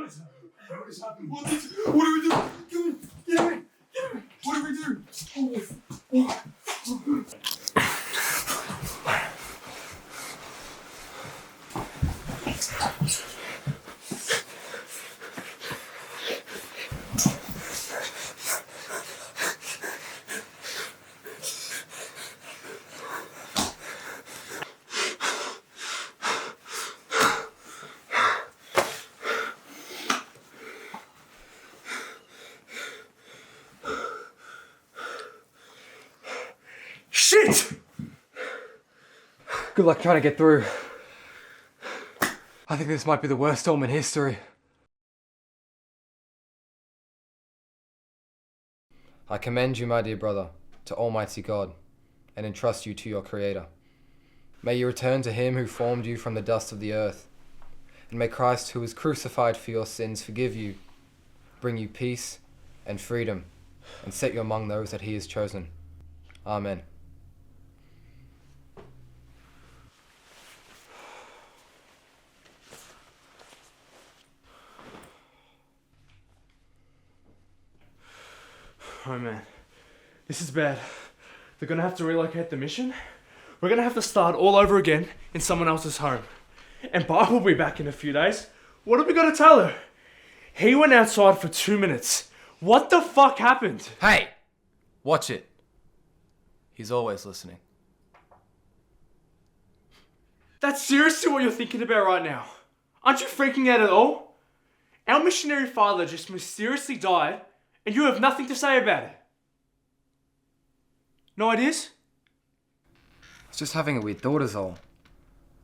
What is happening? What do we do? Get me! What do we do? Shit! Good luck trying to get through. I think this might be the worst storm in history. I commend you, my dear brother, to Almighty God, and entrust you to your Creator. May you return to Him who formed you from the dust of the earth, and may Christ, who was crucified for your sins, forgive you, bring you peace and freedom, and set you among those that He has chosen. Amen. Oh man, this is bad. They're gonna have to relocate the mission. We're gonna have to start all over again in someone else's home. And Barb will be back in a few days. What are we gonna tell her? He went outside for 2 minutes. What the fuck happened? Hey! Watch it. He's always listening. That's seriously what you're thinking about right now. Aren't you freaking out at all? Our missionary father just mysteriously died, and you have nothing to say about it. No ideas? I was just having a weird thought is all.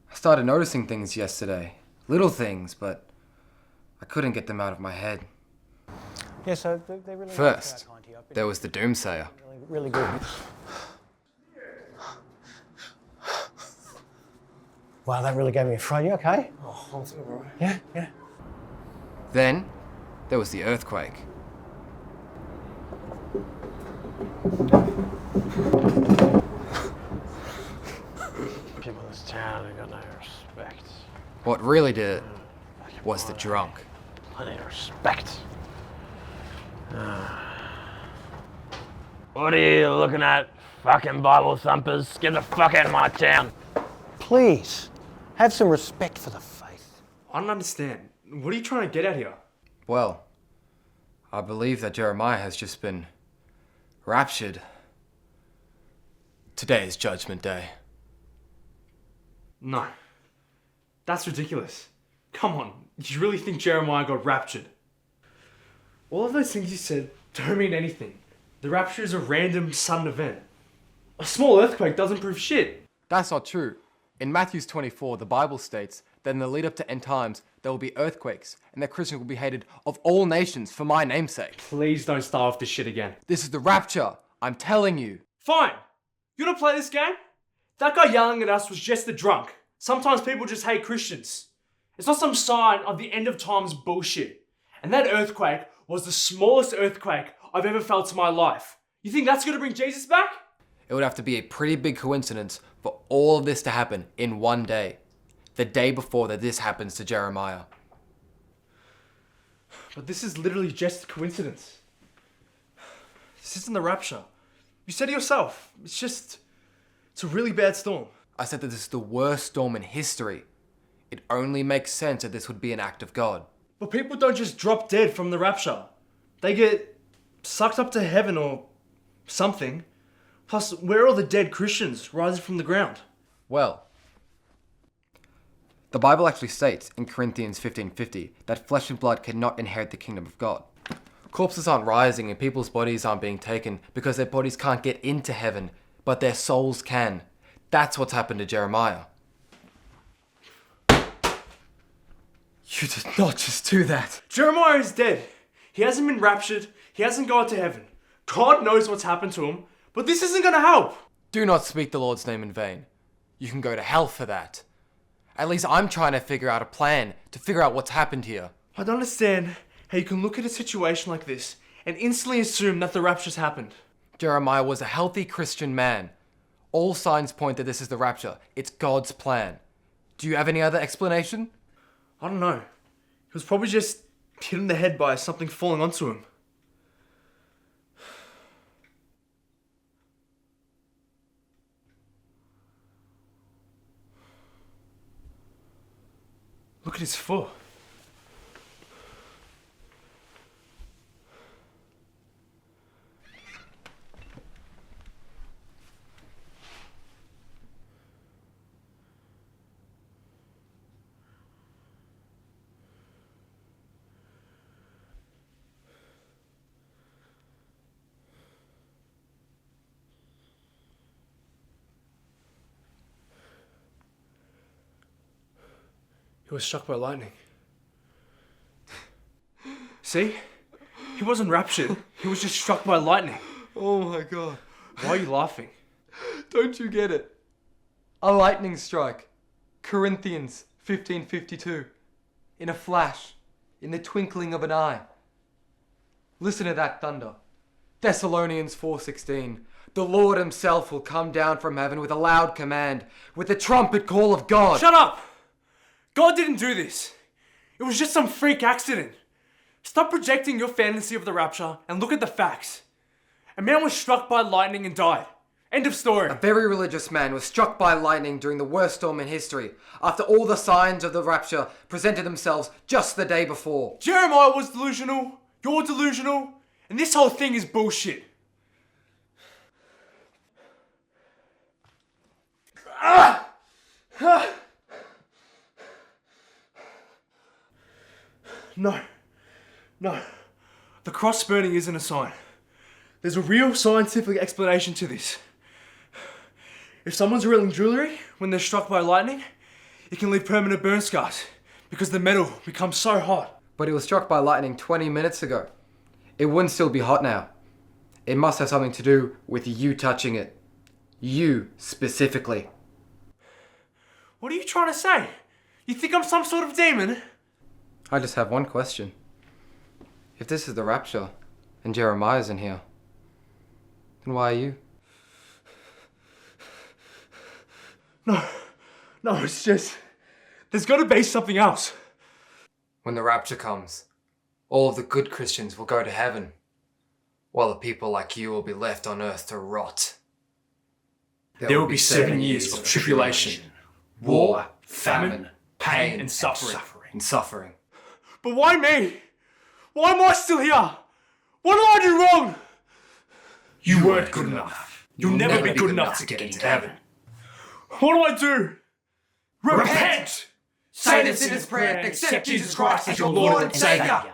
I started noticing things yesterday. Little things, but I couldn't get them out of my head. Yeah, so they really First, there was the doomsayer. really good. Wow, that really gave me a fright. You okay? Oh, I'm alright. Yeah. Then, there was the earthquake. People in this town, they got no respect. What really did it was the drunk. Plenty of respect. What are you looking at, fucking Bible thumpers? Get the fuck out of my town. Please, have some respect for the faith. I don't understand. What are you trying to get at here? Well, I believe that Jeremiah has just been raptured. Today is Judgment Day. No. That's ridiculous. Come on, you really think Jeremiah got raptured? All of those things you said don't mean anything. The rapture is a random sudden event. A small earthquake doesn't prove shit. That's not true. In Matthew 24, the Bible states that in the lead up to end times, there will be earthquakes, and that Christians will be hated of all nations for my namesake. Please don't start off this shit again. This is the rapture, I'm telling you. Fine. You wanna play this game? That guy yelling at us was just a drunk. Sometimes people just hate Christians. It's not some sign of the end of times bullshit. And that earthquake was the smallest earthquake I've ever felt in my life. You think that's gonna bring Jesus back? It would have to be a pretty big coincidence for all of this to happen in one day. The day before that this happens to Jeremiah. But this is literally just a coincidence. This isn't the rapture. You said it yourself. It's a really bad storm. I said that this is the worst storm in history. It only makes sense that this would be an act of God. But people don't just drop dead from the rapture. They get sucked up to heaven or something. Plus, where are all the dead Christians rising from the ground? Well, the Bible actually states in Corinthians 15:50 that flesh and blood cannot inherit the kingdom of God. Corpses aren't rising and people's bodies aren't being taken because their bodies can't get into heaven, but their souls can. That's what's happened to Jeremiah. You did not just do that. Jeremiah is dead. He hasn't been raptured. He hasn't gone to heaven. God knows what's happened to him, but this isn't going to help. Do not speak the Lord's name in vain. You can go to hell for that. At least I'm trying to figure out a plan to figure out what's happened here. I don't understand how you can look at a situation like this and instantly assume that the rapture's happened. Jeremiah was a healthy Christian man. All signs point that this is the rapture. It's God's plan. Do you have any other explanation? I don't know. He was probably just hit in the head by something falling onto him. Look at his foot. He was struck by lightning. See? He wasn't raptured. He was just struck by lightning. Oh my god. Why are you laughing? Don't you get it? A lightning strike. Corinthians 15:52. In a flash, in the twinkling of an eye. Listen to that thunder. Thessalonians 4:16. The Lord himself will come down from heaven with a loud command, with the trumpet call of God. Shut up! God didn't do this. It was just some freak accident. Stop projecting your fantasy of the rapture and look at the facts. A man was struck by lightning and died. End of story. A very religious man was struck by lightning during the worst storm in history, after all the signs of the rapture presented themselves just the day before. Jeremiah was delusional, you're delusional, and this whole thing is bullshit. No. The cross burning isn't a sign. There's a real scientific explanation to this. If someone's wearing jewelry when they're struck by lightning, it can leave permanent burn scars because the metal becomes so hot. But it was struck by lightning 20 minutes ago. It wouldn't still be hot now. It must have something to do with you touching it. You specifically. What are you trying to say? You think I'm some sort of demon? I just have one question. If this is the rapture, and Jeremiah's in here, then why are you? No, it's just... There's gotta be something else. When the rapture comes, all of the good Christians will go to heaven, while the people like you will be left on earth to rot. There will be 7 years of tribulation, war, famine, pain, and suffering. But why me? Why am I still here? What did I do wrong? You weren't good enough. You'll never be good enough to get into heaven. What do I do? Repent! Say the sinner's prayer and accept Jesus Christ as your Lord and Saviour.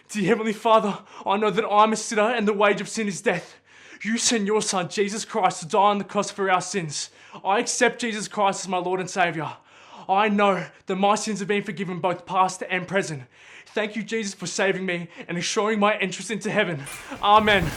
Dear Heavenly Father, I know that I'm a sinner and the wage of sin is death. You sent your Son, Jesus Christ, to die on the cross for our sins. I accept Jesus Christ as my Lord and Saviour. I know that my sins have been forgiven both past and present. Thank you, Jesus, for saving me and assuring my entrance into heaven. Amen.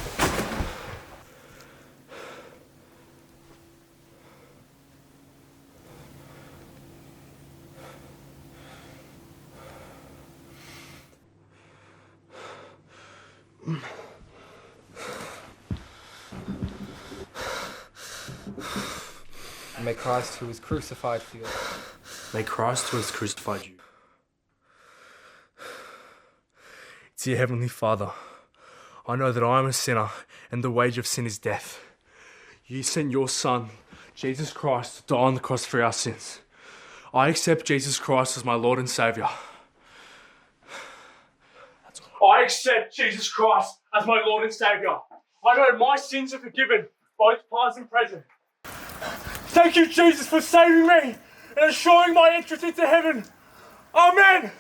And may Christ, who was crucified for you. May Christ who has crucified you. Dear Heavenly Father, I know that I am a sinner and the wage of sin is death. You sent your Son, Jesus Christ, to die on the cross for our sins. I accept Jesus Christ as my Lord and Saviour. I accept Jesus Christ as my Lord and Saviour. I know my sins are forgiven, both past and present. Thank you, Jesus, for saving me and assuring my entrance into heaven. Amen.